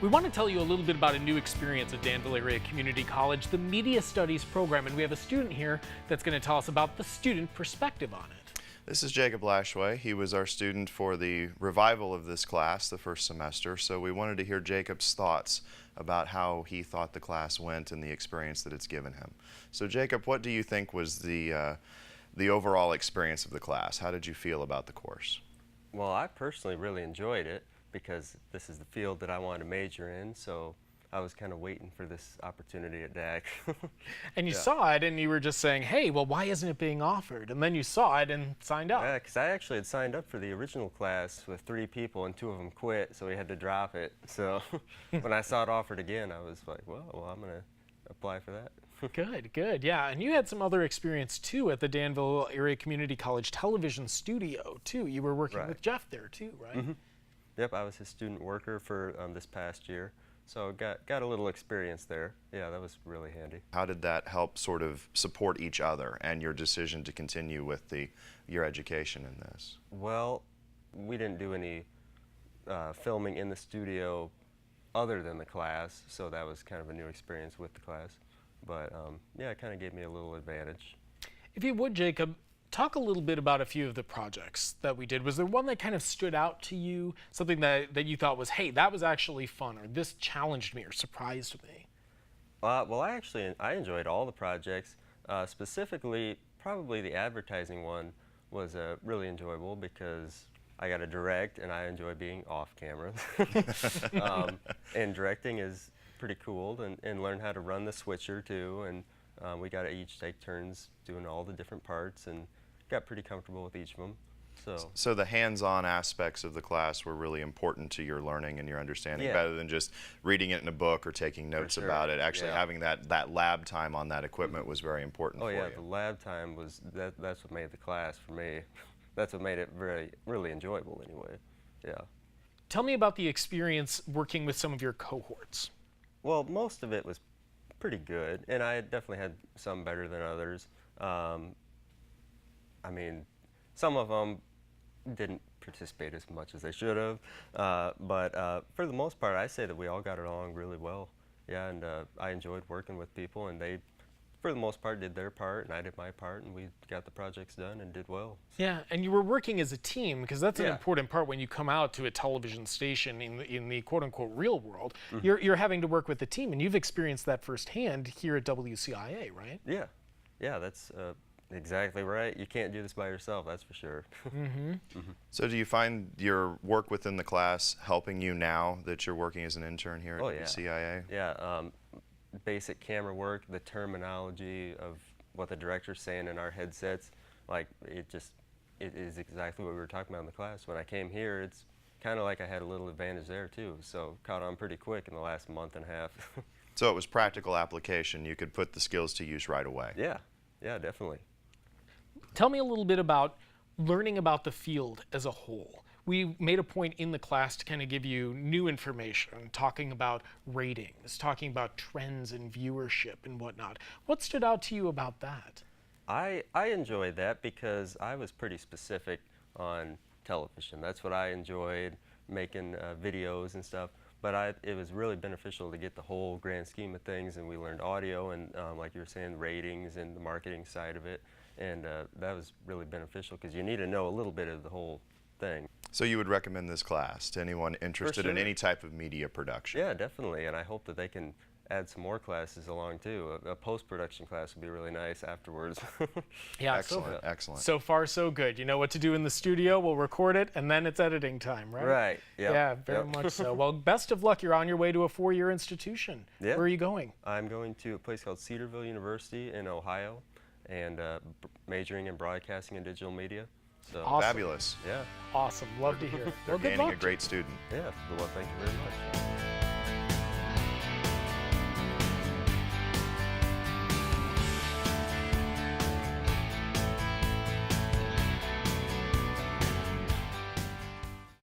We want to tell you a little bit about a new experience at Danville Area Community College, the Media Studies program, and we have a student here that's going to tell us about the student perspective on it. This is Jacob Lashway. He was our student for the revival of this class the first semester, so we wanted to hear Jacob's thoughts about how he thought the class went and the experience that it's given him. So Jacob, what do you think was the overall experience of the class? How did you feel about the course? Well, I personally really enjoyed it because this is the field that I wanted to major in, so I was kind of waiting for this opportunity at DACC. And you saw it and you were just saying, hey, well, why isn't it being offered? And then you saw it and signed up. Yeah, because I actually had signed up for the original class with 3 people and 2 of them quit, so we had to drop it. So when I saw it offered again, I was like, well, I'm going to apply for that. Good, good, yeah. And you had some other experience too at the Danville Area Community College television studio too. You were working with Jeff there too, right? Mm-hmm. Yep, I was his student worker for this past year, so got a little experience there. Yeah, that was really handy. How did that help sort of support each other and your decision to continue with your education in this? Well, we didn't do any filming in the studio other than the class, so that was kind of a new experience with the class. But yeah, it kind of gave me a little advantage. If you would, Jacob, talk a little bit about a few of the projects that we did. Was there one that kind of stood out to you, something that you thought was, hey, that was actually fun, or this challenged me or surprised me? Well, I enjoyed all the projects. Specifically, probably the advertising one was really enjoyable because I got to direct, and I enjoy being off camera. And directing is pretty cool, and learn how to run the switcher too, and we got to each take turns doing all the different parts and got pretty comfortable with each of them. So the hands-on aspects of the class were really important to your learning and your understanding, better than just reading it in a book or taking notes about it. Actually having that lab time on that equipment was very important for you. Oh yeah, the lab time was, that's what made the class for me. That's what made it really enjoyable anyway, yeah. Tell me about the experience working with some of your cohorts. Well, most of it was pretty good, and I definitely had some better than others. I mean, some of them didn't participate as much as they should have, but for the most part, I say that we all got along really well. Yeah, and I enjoyed working with people, and they, for the most part, did their part, and I did my part, and we got the projects done and did well. So. Yeah, and you were working as a team, because that's an important part when you come out to a television station in the quote-unquote real world. You're having to work with the team, and you've experienced that firsthand here at WCIA, right? Yeah, yeah, that's exactly right. You can't do this by yourself, that's for sure. So do you find your work within the class helping you now that you're working as an intern here at WCIA? Yeah, basic camera work, the terminology of what the director's saying in our headsets, like it is exactly what we were talking about in the class. When I came here, it's kind of like I had a little advantage there too, so caught on pretty quick in the last month and a half. So it was practical application. You could put the skills to use right away. Yeah, yeah, definitely. Tell me a little bit about learning about the field as a whole. We made a point in the class to kind of give you new information, talking about ratings, talking about trends in viewership and whatnot. What stood out to you about that? I enjoyed that because I was pretty specific on television. That's what I enjoyed, making videos and stuff. But it was really beneficial to get the whole grand scheme of things, and we learned audio and, like you were saying, ratings and the marketing side of it. And that was really beneficial because you need to know a little bit of the whole thing. So you would recommend this class to anyone interested in any type of media production? Yeah, definitely, and I hope that they can add some more classes along too. A post-production class would be really nice afterwards. Yeah, excellent, excellent. So far, so good. You know what to do in the studio, we'll record it, and then it's editing time, right? Right, yep. Yeah, very much so. Well, best of luck. You're on your way to a 4-year institution. Yep. Where are you going? I'm going to a place called Cedarville University in Ohio, and majoring in broadcasting and digital media. So awesome. Fabulous. Yeah. Awesome. Love to hear it. They're gaining a great student. Yeah. Well, thank you very much.